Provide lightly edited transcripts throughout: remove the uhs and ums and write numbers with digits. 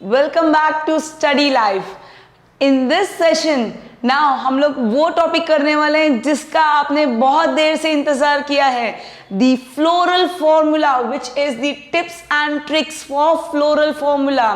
Welcome back to study life. In this session now हम लोग वो टॉपिक करने वाले हैं जिसका आपने बहुत देर से इंतजार किया है, the floral formula, which is the tips and tricks for floral formula.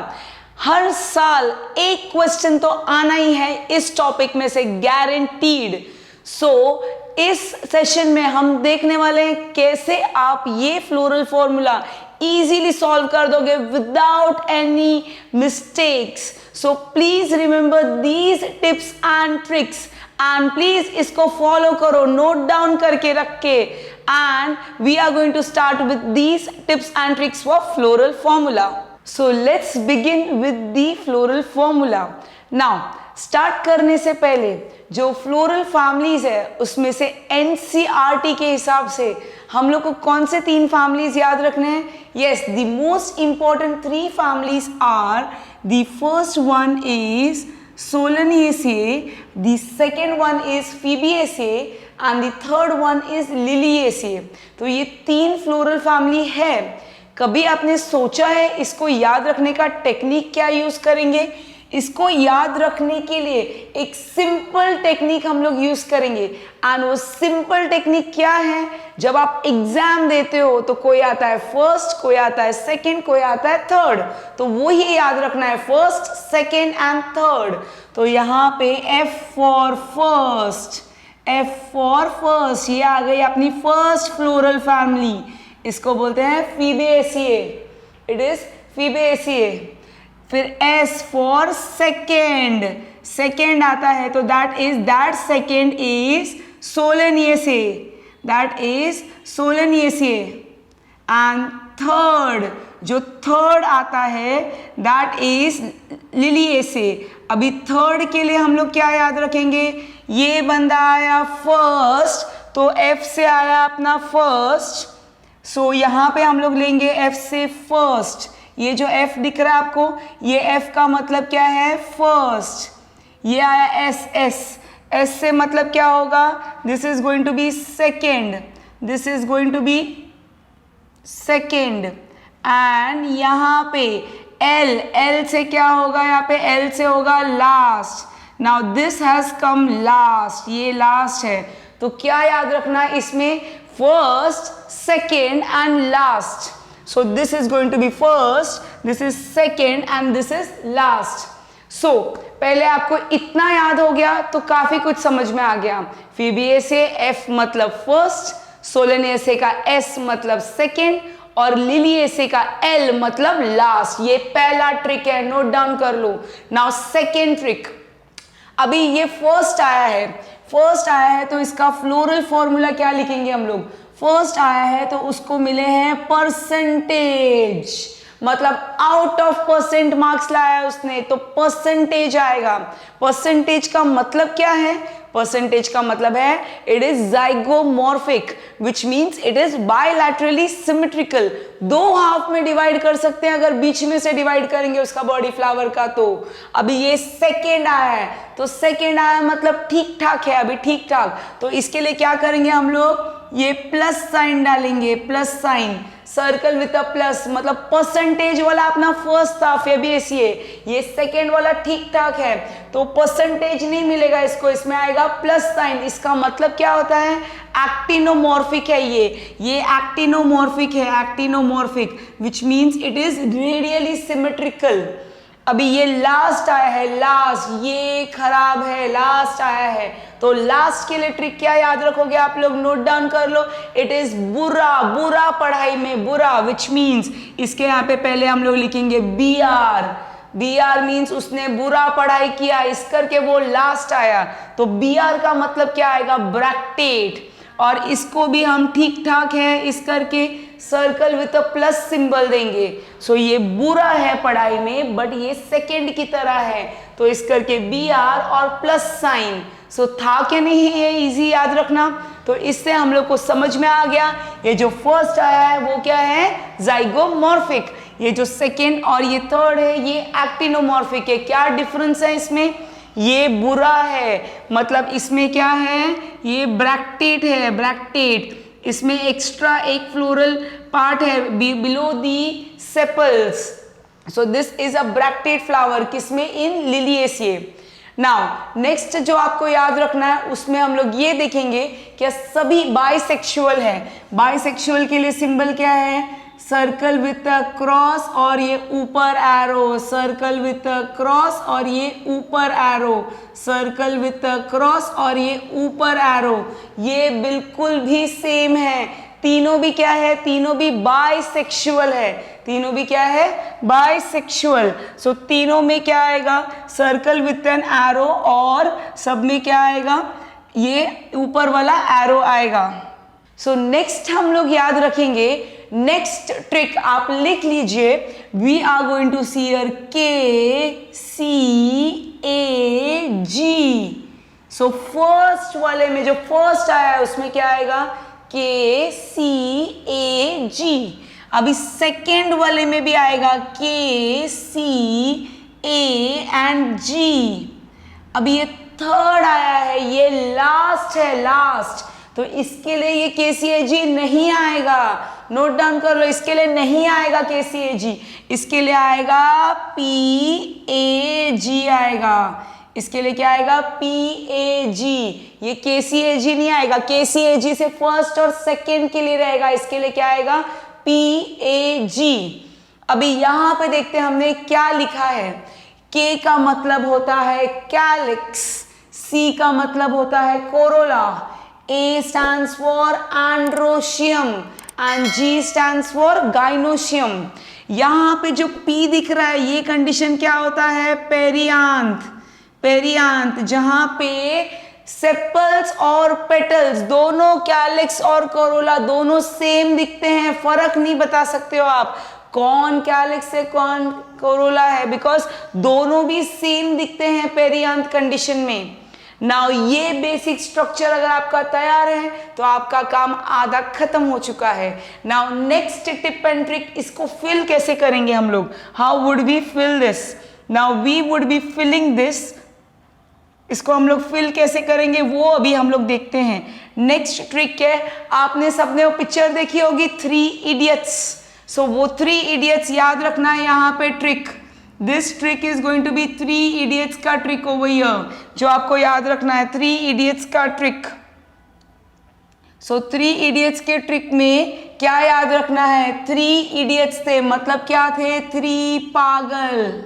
हर साल एक क्वेश्चन तो आना ही है इस टॉपिक में से, गारंटीड। सो इस सेशन में हम देखने वाले हैं कैसे आप ये फ्लोरल फॉर्मूला इजीली सॉल्व कर दोगे without any mistakes. So please remember these tips and tricks and please इसको फॉलो करो, नोट डाउन करके रख के। And we are going to start with these tips and tricks for floral formula. So let's begin with the floral formula. Now start करने से पहले जो floral families है उसमें से एनसीईआरटी के हिसाब से हम लोग को कौन से 3 फैमिलीज याद रखने हैं? Yes, the most important 3 families are, the first one is Solanaceae, the second one is Fabaceae and the third one is Liliaceae। तो ये 3 फ्लोरल फैमिली है। कभी आपने सोचा है इसको याद रखने का टेक्निक क्या यूज करेंगे? इसको याद रखने के लिए एक सिंपल टेक्निक हम लोग यूज करेंगे। एंड वो सिंपल टेक्निक क्या है? जब आप एग्जाम देते हो तो कोई आता है फर्स्ट, कोई आता है सेकंड, कोई आता है थर्ड, तो वो ही याद रखना है, फर्स्ट, सेकंड एंड थर्ड। तो यहाँ पे F for first, F for first, ये आ गई अपनी फर्स्ट फ्लोरल फैमिली, इसको बोलते हैं Fabaceae, इट इज Fabaceae। फिर S फॉर सेकेंड, सेकेंड आता है तो that second is Solanaceae, that is Solanaceae। And third, जो थर्ड आता है दैट इज Liliaceae। अभी थर्ड के लिए हम लोग क्या याद रखेंगे? ये बंदा आया फर्स्ट तो F से आया अपना फर्स्ट, सो यहाँ पे हम लोग लेंगे F से फर्स्ट। ये जो F दिख रहा है आपको, ये F का मतलब क्या है? फर्स्ट। ये आया S, S से मतलब क्या होगा? This is going to be second, this is going to be second. And यहाँ पे L से क्या होगा? यहाँ पे L से होगा last. Now this has come last, ये लास्ट है। तो क्या याद रखना इसमें? First, second and last. So this is going to be first, this is second and this is last. So पहले आपको इतना याद हो गया तो काफी कुछ समझ में आ गया। Fabaceae F मतलब फर्स्ट, Solanaceae का S मतलब सेकेंड और Liliaceae का L मतलब लास्ट। ये पहला ट्रिक है, नोट डाउन कर लो। नाउ सेकेंड ट्रिक, अभी ये फर्स्ट आया है तो इसका फ्लोरल फॉर्मूला क्या लिखेंगे हम लोग? फर्स्ट आया है तो उसको मिले हैं परसेंटेज, मतलब आउट ऑफ परसेंट मार्क्स लाया है उसने तो परसेंटेज आएगा। परसेंटेज का मतलब क्या है? परसेंटेज का मतलब है it is zygomorphic, which means it is bilaterally symmetrical. 2 half में डिवाइड कर सकते हैं अगर बीच में से डिवाइड करेंगे उसका बॉडी फ्लावर का। तो अभी ये सेकेंड आया है तो सेकेंड आया मतलब ठीक ठाक है, अभी ठीक ठाक। तो इसके लिए क्या करेंगे हम लोग? ये प्लस साइन डालेंगे, plus sign, circle with a plus, मतलब परसेंटेज वाला अपना फर्स्ट था Fabaceae, ये सेकेंड वाला ठीक ठाक है तो परसेंटेज नहीं मिलेगा इसको, इसमें आएगा प्लस साइन। इसका मतलब क्या होता है? एक्टिनोमॉर्फिक है ये एक्टिनोमॉर्फिक है, actinomorphic which means it is radially symmetrical. अभी ये लास्ट आया है, लास्ट, ये खराब है, लास्ट आया है तो लास्ट के लिए ट्रिक क्या याद रखोगे आप लोग? नोट डाउन कर लो, इट इज बुरा, बुरा पढ़ाई में बुरा, विच मीन्स इसके यहाँ पे पहले हम लोग लिखेंगे BR मीन्स उसने बुरा पढ़ाई किया, इस करके वो लास्ट आया। तो BR का मतलब क्या आएगा? ब्रैकेट। और इसको भी हम ठीक ठाक है इस करके circle with a plus symbol देंगे। सो ये बुरा है पढ़ाई में बट ये सेकेंड की तरह है तो इस करके BR और प्लस साइन। सो था कि नहीं ये इजी याद रखना? तो इससे हम लोग को समझ में आ गया ये जो फर्स्ट आया है वो क्या है? जाइगोमॉर्फिक। ये जो सेकेंड और ये थर्ड है ये एक्टिनोमॉर्फिक है। क्या डिफरेंस है इसमें? ये बुरा है मतलब इसमें क्या है? ये ब्रैकेट है, ब्रैकेट। इसमें एक्स्ट्रा एक फ्लोरल पार्ट है below the sepals, so this is a bracted flower, किसमें? इन लिलिएसिए। नाउ नेक्स्ट जो आपको याद रखना है उसमें हम लोग ये देखेंगे कि सभी बाइसेक्सुअल है। बाइसेक्सुअल के लिए सिंबल क्या है? सर्कल विथ अ क्रॉस और ये ऊपर arrow, circle with a cross और ये ऊपर arrow, circle with a cross और ये ऊपर एरो। ये बिल्कुल भी सेम है, तीनों भी क्या है? तीनों भी बाइसेक्सुअल है। तीनों भी क्या है? बाइसेक्सुअल। सो तीनों में क्या आएगा? सर्कल विथ एन एरो, और सब में क्या आएगा? ये ऊपर वाला एरो आएगा। सो नेक्स्ट हम लोग याद रखेंगे, नेक्स्ट ट्रिक आप लिख लीजिए, we are going to see here KCAG। So first वाले में जो फर्स्ट आया है उसमें क्या आएगा? KCAG। अभी सेकेंड वाले में भी आएगा KCAG। अभी ये थर्ड आया है, ये लास्ट है, लास्ट, तो इसके लिए ये KCAG नहीं आएगा। नोट डाउन कर लो, इसके लिए नहीं आएगा KCAG, इसके लिए आएगा PAG आएगा। इसके लिए क्या आएगा? PAG। ये KCAG नहीं आएगा, KCAG से फर्स्ट और सेकेंड के लिए रहेगा, इसके लिए क्या आएगा? PAG। अभी यहां पे देखते हैं हमने क्या लिखा है। K का मतलब होता है कैलिक्स, C का मतलब होता है Corolla, A stands for androecium and G stands for gynoecium। यहां पे जो P दिख रहा है ये कंडीशन क्या होता है? पेरियांथ। पेरियांथ जहां पे सेपल्स और पेटल्स दोनों, कैलिक्स और कोरोला दोनों सेम दिखते हैं, फर्क नहीं बता सकते हो आप कौन कैलिक्स है कौन कोरोला है, बिकॉज दोनों भी सेम दिखते हैं पेरियांथ कंडीशन में। नाउ ये बेसिक स्ट्रक्चर अगर आपका तैयार है तो आपका काम आधा खत्म हो चुका है। Now next tip and trick, इसको फिल कैसे करेंगे हम लोग? How would we fill this? Now we would be filling this. इसको हम लोग फिल कैसे करेंगे वो अभी हम लोग देखते हैं। नेक्स्ट ट्रिक है, आपने सबने वो पिक्चर देखी होगी 3 इडियट्स। सो वो 3 इडियट्स याद रखना है यहाँ पे trick. This trick is going to be 3 idiots का ट्रिक ओवर हियर, जो आपको याद रखना है 3 इडियट्स का ट्रिक। सो 3 इडियट्स के ट्रिक में क्या याद रखना है? 3 इडियट्स थे, मतलब क्या थे? 3 पागल।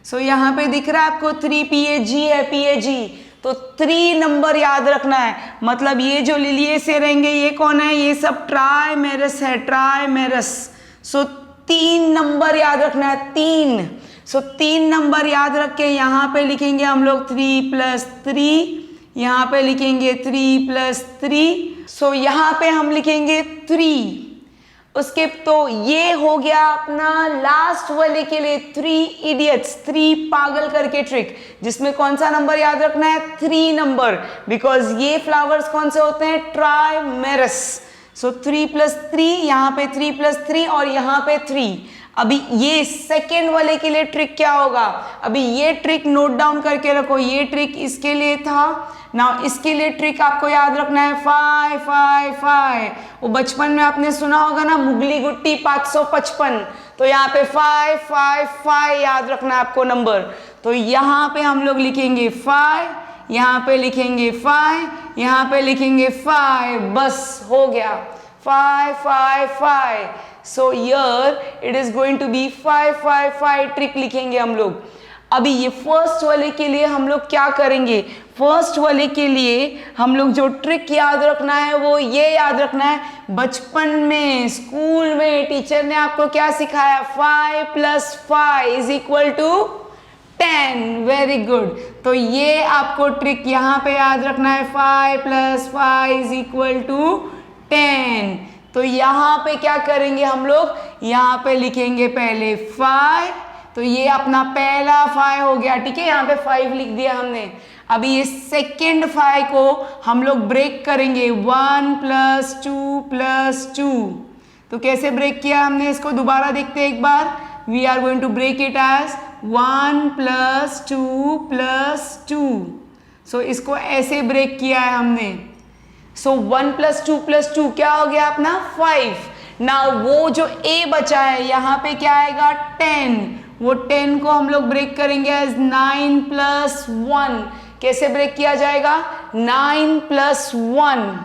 सो यहाँ पे दिख रहा है आपको 3 PAG है, PAG, तो 3 नंबर याद रखना है। मतलब ये जो लिलिए से रहेंगे ये कौन है? ये सब ट्राइमेरस है, ट्राइमेरस। सो 3 नंबर याद रखना है, 3। सो 3 नंबर याद रख के यहाँ पे लिखेंगे हम लोग 3 + 3, यहाँ पे लिखेंगे 3 + 3। सो यहाँ पे हम लिखेंगे 3। उसके तो ये हो गया अपना लास्ट वाले के लिए 3 इडियट्स, 3 पागल करके ट्रिक, जिसमें कौन सा नंबर याद रखना है? 3 नंबर, बिकॉज ये फ्लावर्स कौन से होते हैं? ट्राइमेरस। सो 3 + 3, यहाँ पे 3 + 3 और यहाँ पे 3। अभी ये सेकेंड वाले के लिए ट्रिक क्या होगा? अभी ये ट्रिक नोट डाउन करके रखो, ये ट्रिक इसके लिए था। नाउ इसके लिए ट्रिक आपको याद रखना है 5 5 5। वो बचपन में आपने सुना होगा ना, मुगली गुट्टी 555, तो यहाँ पे 5 5 5 याद रखना है आपको नंबर। तो यहाँ पे हम लोग लिखेंगे 5, यहाँ पे लिखेंगे 5, यहाँ पे लिखेंगे 5, बस हो गया 5 5 5। So here it is going to be 5 5 5 trick लिखेंगे हम लोग। अभी ये फर्स्ट वाले के लिए हम लोग क्या करेंगे? फर्स्ट वाले के लिए हम लोग जो ट्रिक याद रखना है वो ये याद रखना है, बचपन में स्कूल में टीचर ने आपको क्या सिखाया? 5 + 5 = 10। Very good. तो ये आपको ट्रिक यहाँ पे याद रखना है, 5 + 5 = 10। तो यहाँ पे क्या करेंगे हम लोग? यहाँ पे लिखेंगे पहले 5, तो ये अपना पहला 5 हो गया, ठीक है, यहाँ पे 5 लिख दिया हमने। अभी ये सेकेंड 5 को हम लोग ब्रेक करेंगे 1 + 2 + 2। तो कैसे ब्रेक किया हमने इसको? दोबारा देखते हैं एक बार। We are going to break it as 1 + 2 + 2। So इसको ऐसे ब्रेक किया है हमने। सो 1 + 2 + 2 क्या हो गया अपना? 5। ना वो जो A बचा है यहाँ पे क्या आएगा? 10। वो 10 को हम लोग ब्रेक करेंगे एज 9 + 1। कैसे ब्रेक किया जाएगा? 9 + 1।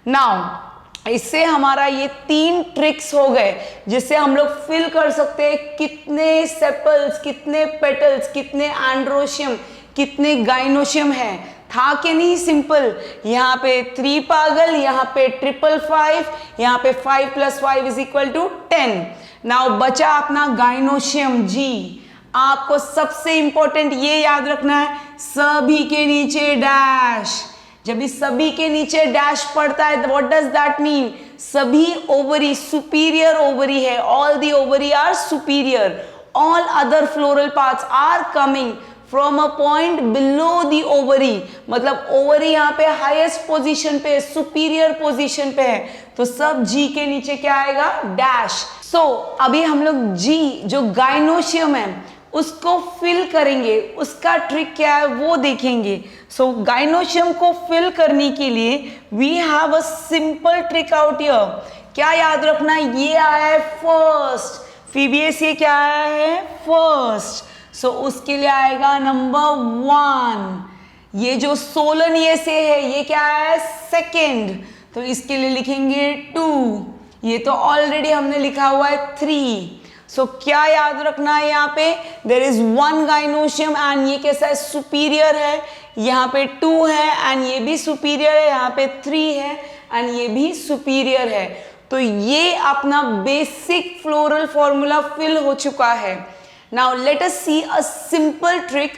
नाउ इससे हमारा ये 3 ट्रिक्स हो गए जिससे हम लोग फिल कर सकते हैं कितने सेपल्स, कितने पेटल्स, कितने एंड्रोशियम, कितने गाइनोशियम है। था कि नहीं सिंपल? यहाँ पे 3 पागल, यहाँ पे 555, यहाँ पे 5 + 5 = 10। नाउ बचा अपना गाइनोशियम जी। आपको सबसे इंपॉर्टेंट ये याद रखना है, सभी के नीचे डैश। जब इस सभी के नीचे डैश पड़ता है, व्हाट डज दैट मीन? सभी ओवरी सुपीरियर ओवरी है, all the ovary are superior, all other floral parts are coming from a point below the ovary. मतलब ओवरी यहाँ पे हाईएस्ट पोजीशन पे, सुपीरियर पोजीशन पे है, तो सब जी के नीचे क्या आएगा? डैश। सो अभी हम लोग जी जो गाइनोशियम है उसको फिल करेंगे, उसका ट्रिक क्या है वो देखेंगे। सो गाइनोशियम को फिल करने के लिए we have a simple trick out here. क्या याद रखना? ये आया है फर्स्ट, फीबीएस ये क्या आया है? फर्स्ट। सो उसके लिए आएगा नंबर 1। ये जो सोलन ये से है ये क्या है? सेकेंड, तो इसके लिए लिखेंगे 2। ये तो ऑलरेडी हमने लिखा हुआ है 3। सो क्या याद रखना है? यहाँ पे देर इज 1 गाइनोशियम एंड ये कैसा है? सुपीरियर है। यहाँ पे 2 है एंड ये भी सुपीरियर है, यहाँ पे 3 है एंड ये भी सुपीरियर है। तो ये अपना बेसिक फ्लोरल फॉर्मूला फिल हो चुका है। Now let us see a simple trick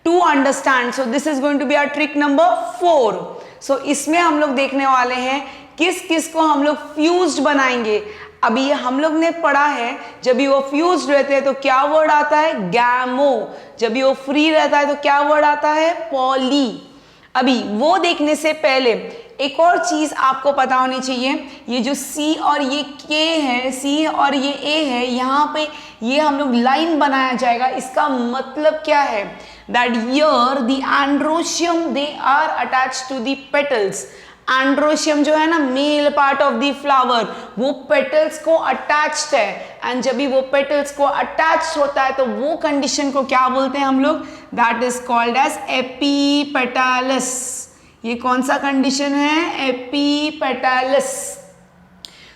to understand. So this is going to be our trick number 4। सो इसमें हम लोग देखने वाले हैं किस किस को हम लोग फ्यूज्ड बनाएंगे। अभी हम लोग ने पढ़ा है जब भी वो फ्यूज्ड रहते हैं तो क्या वर्ड आता है? गैमो। जब भी वो फ्री रहता है तो क्या वर्ड आता है? पॉली। अभी वो देखने से पहले एक और चीज आपको पता होनी चाहिए, ये जो C और ये K है, C और ये A है, यहाँ पे ये हम लोग लाइन बनाया जाएगा। इसका मतलब क्या है? That here the androecium they are attached to the petals. Androecium जो है ना, male part of the flower, वो पेटल्स को अटैच्ड है एंड जब भी वो पेटल्स को अटैच्ड होता है तो वो कंडीशन को क्या बोलते हैं हम लोग? That is called as epipetalous. ये कौन सा कंडीशन है? एपीपेटालस।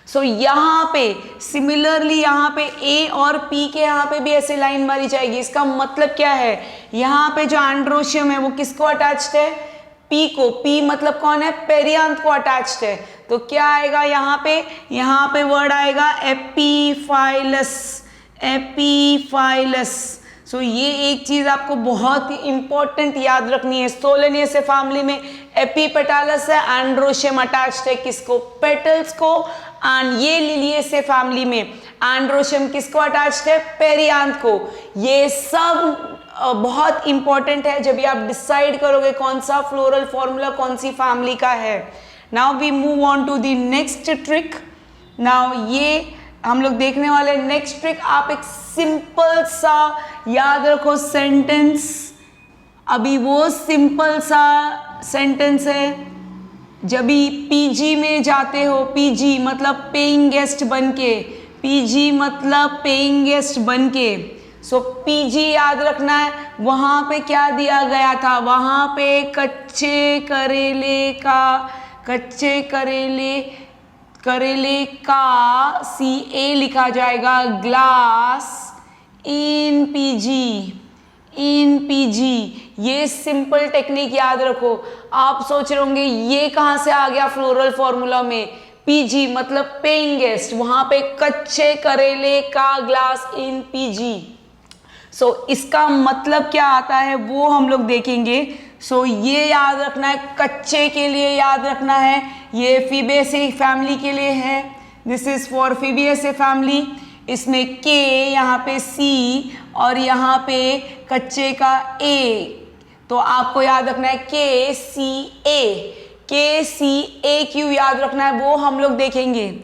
सो यहाँ पे सिमिलरली यहाँ पे A और P के यहाँ पे भी ऐसे लाइन मारी जाएगी। इसका मतलब क्या है? यहाँ पे जो एंड्रोशियम है वो किसको अटैच्ड है? P को। P मतलब कौन है? पेरियांथ को अटैच्ड है। तो क्या आएगा यहाँ पे? यहाँ पे वर्ड आएगा एपीफाइलस। एपीफाइलस। सो ये एक चीज आपको बहुत ही इंपॉर्टेंट याद रखनी है। सोलेनियस फैमिली में एपीपेटालस है, एंड्रोशियम अटैच्ड है किसको? पेटल्स को। एंड ये लिलियेसे फैमिली में एंड्रोशियम किसको अटैच्ड है? पेरियांथ को। ये सब बहुत इंपॉर्टेंट है जब भी आप डिसाइड करोगे कौन सा फ्लोरल फॉर्मूला कौन सी फैमिली का है। Now we move on to the next trick. Now ये हम लोग देखने वाले नेक्स्ट ट्रिक। आप एक सिंपल सा याद रखो सेंटेंस। अभी वो सिंपल सा सेंटेंस है, जब भी पीजी में जाते हो, पीजी मतलब पेइंग गेस्ट बनके, पीजी मतलब पेइंग गेस्ट बनके। सो पीजी याद रखना है। वहाँ पे क्या दिया गया था? वहाँ पे कच्चे करेले का CA लिखा जाएगा, ग्लास इन पीजी। ये सिंपल टेक्निक याद रखो। आप सोच रहे होंगे ये कहाँ से आ गया फ्लोरल फॉर्मूला में? पीजी मतलब पेइंग गेस्ट, वहाँ पे कच्चे करेले का ग्लास इन पीजी। सो इसका मतलब क्या आता है वो हम लोग देखेंगे। सो ये याद रखना है, कच्चे के लिए याद रखना है, ये फीबेसी फैमिली के लिए है। This is for Fabaceae family. इसमें K, यहाँ पे C और यहाँ पे कच्चे का A। तो आपको याद रखना है KCA क्यों याद रखना है वो हम लोग देखेंगे।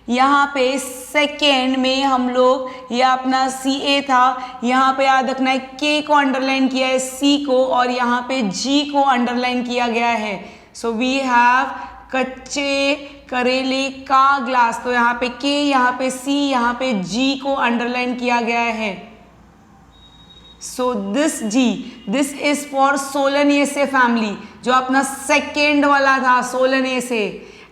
यहाँ पे सेकेंड में हम लोग, ये अपना CA था, यहाँ पे याद रखना है K को अंडरलाइन किया है, C को, और यहाँ पे G को अंडरलाइन किया गया है। सो वी हैव कच्चे करेले का ग्लास। तो यहाँ पे K, यहाँ पे C, यहाँ पे G को अंडरलाइन किया गया है। So this G, this is for Solanaceae family, जो अपना सेकेंड वाला था सोलेनेसे।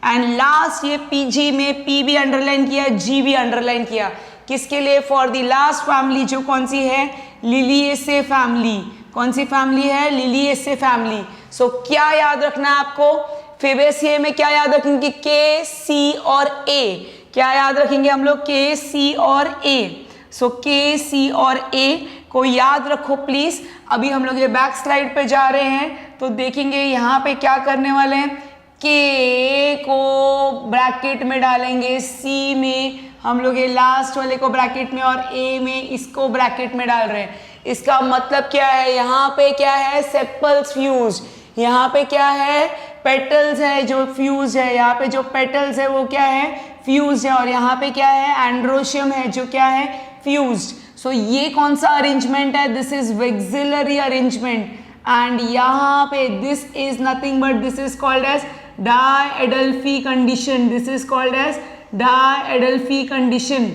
एंड लास्ट ये पीजी में पी भी अंडरलाइन किया, जी भी अंडरलाइन किया, किसके लिए? फॉर द लास्ट फैमिली, जो कौन सी है? लिलिएसे फैमिली। कौन सी फैमिली है? लिलिएसे फैमिली। सो क्या याद रखना है आपको? फेबेसिए में क्या याद रखेंगे? के, सी और ए। क्या याद रखेंगे हम लोग? के, सी और ए। सो के, सी और ए को याद रखो प्लीज। अभी हम लोग ये बैक स्लाइड पे जा रहे हैं तो देखेंगे यहाँ पे क्या करने वाले हैं। के को ब्रैकेट में डालेंगे, सी में हम लोग ये लास्ट वाले को ब्रैकेट में और ए में इसको ब्रैकेट में डाल रहे हैं। इसका मतलब क्या है? यहाँ पे क्या है? Sepals fuse. यहाँ पे क्या है? पेटल्स है जो फ्यूज है। यहाँ पे जो पेटल्स है वो क्या है? फ्यूज है। और यहाँ पे क्या है? एंड्रोशियम है जो क्या है? फ्यूज्ड। सो ये कौन सा अरेंजमेंट है? This is vexillary arrangement. And यहाँ पे this is nothing but this is called as diadelphy condition. This is called as diadelphy condition.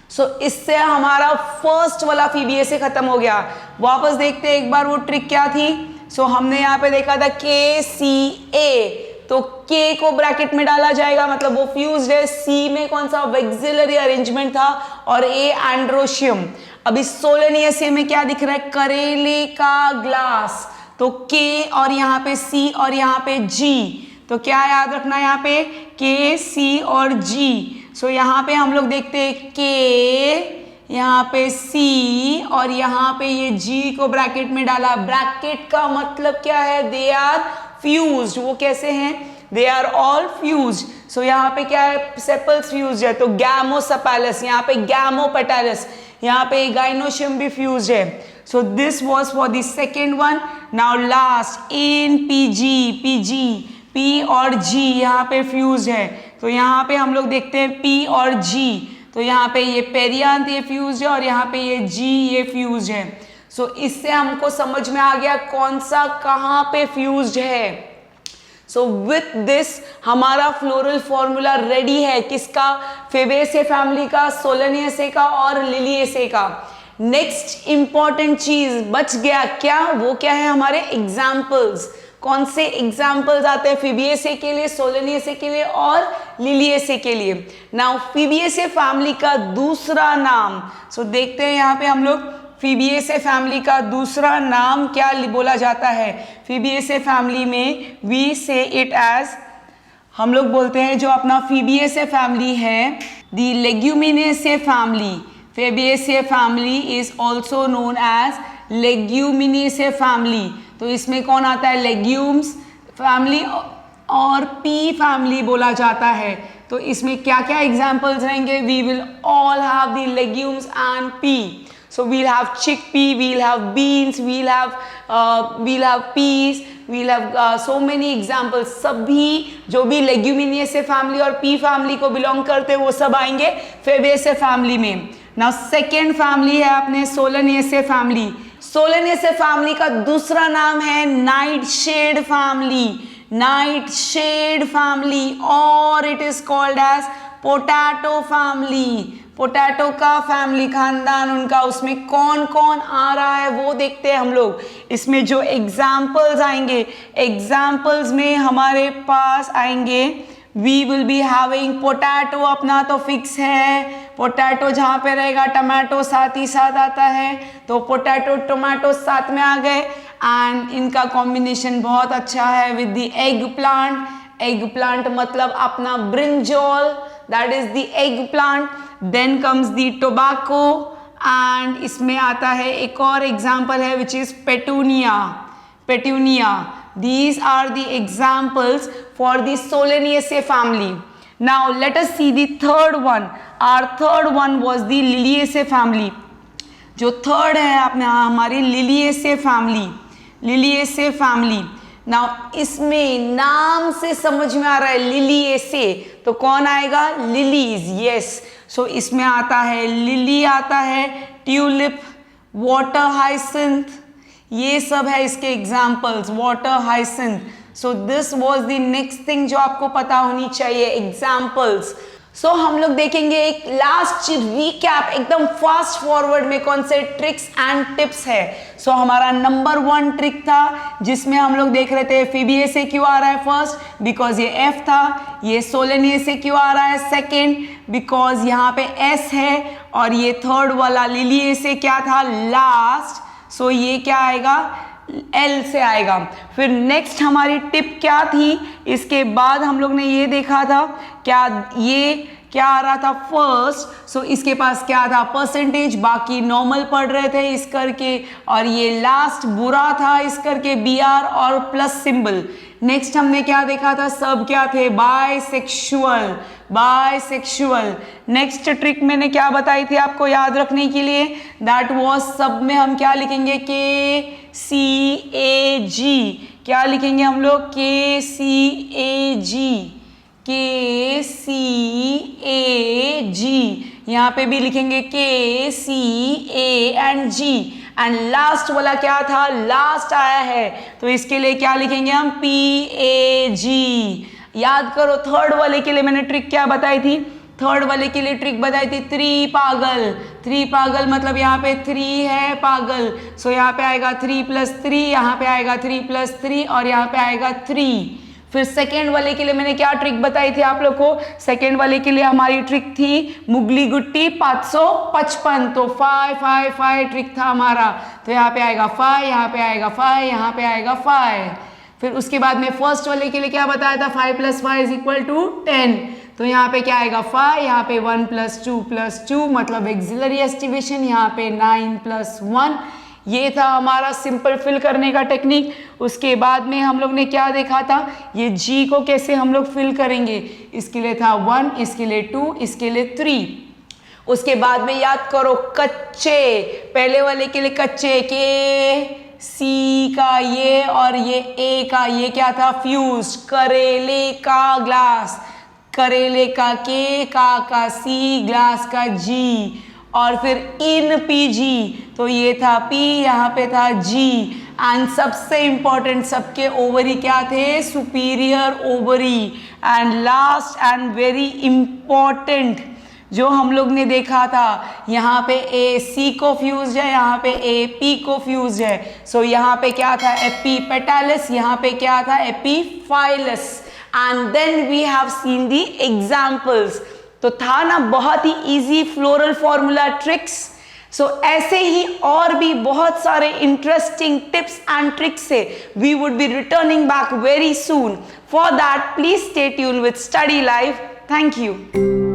So इससे हमारा फर्स्ट वाला फीबीएसए खत्म हो गया। वापस देखते हैं एक बार वो ट्रिक क्या थी। सो हमने यहाँ पे देखा था के, सी, ए, तो के को ब्रैकेट में डाला जाएगा, मतलब वो फ्यूज्ड है। सी में कौन सा? वेक्सिलरी अरेंजमेंट था और ए एंड्रोशियम। अभी सोलेनेसे में क्या दिख रहा है? करेले का ग्लास। तो के और यहाँ पे सी और यहाँ पे जी, तो क्या याद रखना है यहाँ पे? के, सी और जी। सो यहाँ पे हम लोग देखते हैं के, यहाँ पे सी और यहाँ पे ये जी को ब्रैकेट में डाला। ब्रैकेट का मतलब क्या है? They are fused. वो कैसे हैं? They are all fused. So यहाँ पे क्या है? सेपल्स फ्यूज्ड है, तो गैमोसेपेलस, यहाँ पे गैमोपेटालस, यहाँ पे गाइनोशियम भी फ्यूज्ड है। So this was for the second one. Now last in PG, PG, P और जी यहाँ पे फ्यूज है। तो यहाँ पे हम लोग देखते हैं पी और जी, तो यहाँ पे ये पेरियांत ये फ्यूज है और यहाँ पे ये जी ये फ्यूज है। सो इससे हमको समझ में आ गया कौन सा कहाँ पे फ्यूज्ड है। सो विथ दिस हमारा फ्लोरल फॉर्मूला रेडी है। किसका? फेबेसिए फैमिली का, सोलेनेसे का और लिलिएसे का। नेक्स्ट इंपॉर्टेंट चीज बच गया क्या? वो क्या है? हमारे एग्जाम्पल्स। कौन से एग्जाम्पल्स आते हैं फीबिएसे के लिए, सोलेनेसे के लिए और लिलिएसे के लिए? नाउ फीबिएसे फैमिली का दूसरा नाम, सो देखते हैं यहाँ पे हम लोग फीबिएसे फैमिली का दूसरा नाम क्या बोला जाता है। फीबिएसे फैमिली में वी से इट एज, हम लोग बोलते हैं जो अपना फीबिएसे फैमिली है, the Leguminosae family. Fabaceae family is also known as Leguminosae family. तो इसमें कौन आता है? लेग्यूम्स फैमिली और पी फैमिली बोला जाता है। तो इसमें क्या क्या एग्जाम्पल्स रहेंगे? We will all have the legumes and pea. So we'll have chickpea, we'll have beans, we'll have peas, we'll have so many examples. सभी जो भी लेग्यूमिनेसे फैमिली और पी फैमिली को बिलोंग करते हैं वो सब आएंगे फेबेसे फैमिली में। नाउ सेकेंड फैमिली है अपने सोलेनेसे फैमिली। सोलेनेसे फैमिली का दूसरा नाम है night shade family. Night shade family और it is called as potato family. Potato का फैमिली खानदान उनका, उसमें कौन कौन आ रहा है वो देखते हैं हम लोग। इसमें जो एग्जाम्पल्स आएंगे, एग्जाम्पल्स में हमारे पास आएंगे we will be having potato, अपना तो फिक्स है। पोटैटो जहाँ पे रहेगा टमाटो साथ ही साथ आता है, तो पोटैटो टोमेटो साथ में आ गए। एंड इनका कॉम्बिनेशन बहुत अच्छा है with the egg plant. Egg plant मतलब अपना brinjal, that is the egg plant. Then comes the tobacco and इसमें आता है एक और एग्जाम्पल है which is petunia. Petunia, these are the examples for the Solanaceae family. Now let us see the third one. Our third one was the Liliaceae family. जो third है अपने हमारी Liliaceae family. Liliaceae family. Now इसमें नाम से समझ में आ रहा है Liliaceae, तो कौन आएगा? लिलीज। यस, सो इसमें आता है लिली, आता है ट्यूलिप, वाटर हाइसिंथ, ये सब है इसके examples. Water hyacinth. So this was the next thing जो आपको पता होनी चाहिए, एग्जाम्पल्स। सो हम लोग देखेंगे एक लास्ट रीकैप एकदम फास्ट फॉरवर्ड में कौन से ट्रिक्स एंड टिप्स है। सो हमारा नंबर 1 ट्रिक था जिसमें हम लोग देख रहे थे फीबिए से क्यों आ रहा है फर्स्ट, बिकॉज ये एफ था। ये सोलेनिए से क्यों आ रहा है सेकेंड, बिकॉज यहाँ पे एस है। और ये थर्ड वाला लिलिए से क्या था लास्ट, सो ये क्या आएगा एल से आएगा। फिर नेक्स्ट हमारी टिप क्या थी, इसके बाद हम लोग ने ये देखा था क्या ये क्या आ रहा था फर्स्ट, सो इसके पास क्या था परसेंटेज, बाकी नॉर्मल पढ़ रहे थे इस करके, और ये लास्ट बुरा था इस करके BR और प्लस सिंबल। नेक्स्ट हमने क्या देखा था, सब क्या थे बायसेक्सुअल, बायसेक्सुअल। नेक्स्ट ट्रिक मैंने क्या बताई थी आपको याद रखने के लिए, दैट वाज सब में हम क्या लिखेंगे KCAG, क्या लिखेंगे हम लोग KCAG, KCAG, यहाँ पे भी लिखेंगे KCA&G। एंड लास्ट वाला क्या था, लास्ट आया है तो इसके लिए क्या लिखेंगे हम PAG। याद करो थर्ड वाले के लिए मैंने ट्रिक क्या बताई थी, थर्ड वाले के लिए ट्रिक बताई थी 3 पागल, 3 पागल मतलब यहाँ पे 3 है पागल, सो यहाँ पे आएगा 3 + 3, यहाँ पे आएगा 3 + 3 और यहाँ पे आएगा 3। फिर सेकेंड वाले के लिए मैंने क्या ट्रिक बताई थी आप लोग को, सेकेंड वाले के लिए हमारी ट्रिक थी मुगली गुट्टी 555, तो 5 5 5 ट्रिक था हमारा, तो यहाँ पे आएगा 5, यहाँ पे आएगा 5, यहाँ पे आएगा 5। फिर उसके बाद में फर्स्ट वाले के लिए क्या बताया था 5 + 5 = 10, तो यहाँ पे क्या आएगा 5, यहाँ पे 1 + 2 + 2 मतलब एक्सिलरी एस्टिमेशन, यहाँ पे 9 + 1। ये था हमारा सिंपल फिल करने का टेक्निक। उसके बाद में हम लोग ने क्या देखा था, ये जी को कैसे हम लोग फिल करेंगे, इसके लिए था 1, इसके लिए 2, इसके लिए 3। उसके बाद में याद करो कच्चे, पहले वाले के लिए कच्चे के सी का ये और ये ए का ये क्या था फ्यूज, करेले का ग्लास, करेले का के, का सी, ग्लास का जी, और फिर इन PG, तो ये था P, यहाँ पे था G। एंड सबसे इंपॉर्टेंट सबके ओवरी क्या थे, superior ovary. And last and very important जो हम लोग ने देखा था, यहाँ पे AC को फ्यूज है, यहाँ पे AP को फ्यूज है, सो यहाँ पे क्या था एपिपेटालिस, यहाँ पे क्या था epiphyllous. And then we have seen the examples, तो था ना बहुत ही easy floral formula tricks. So ऐसे ही और भी बहुत सारे इंटरेस्टिंग टिप्स एंड ट्रिक्स से we would be returning back very soon. For that please stay tune with study life. Thank you.